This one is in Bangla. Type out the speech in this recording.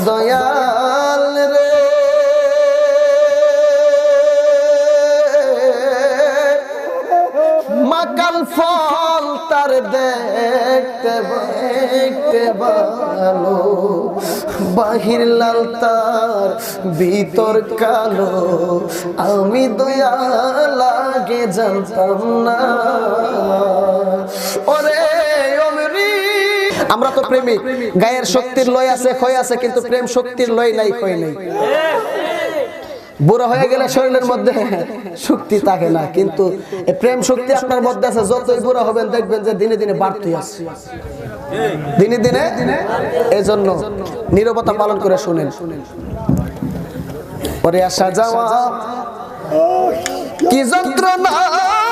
দয়াল রে মাকাল ফল তার দেখতে দেখতে ভালো, বাহির লাল তার ভিতর কালো, আমি দয়াল আগে জানতাম না। ওরে আমরা তো প্রেমিক, গায়ের শক্তির লয় আছে ক্ষয় আছে, কিন্তু প্রেম শক্তির লয় নাই ক্ষয় নাই। বুড়ো হয়ে গেলে শরীরের মধ্যে শক্তি থাকে না, কিন্তু প্রেম শক্তি আপনার মধ্যে আছে। যতই বুড়ো হবেন দেখবেন যে দিনে দিনে বাড়তে আছে, দিনে দিনে। এই জন্য নীরবতা পালন করে শুনেন। পরে আসা যাওয়া কি যন্ত্রণা।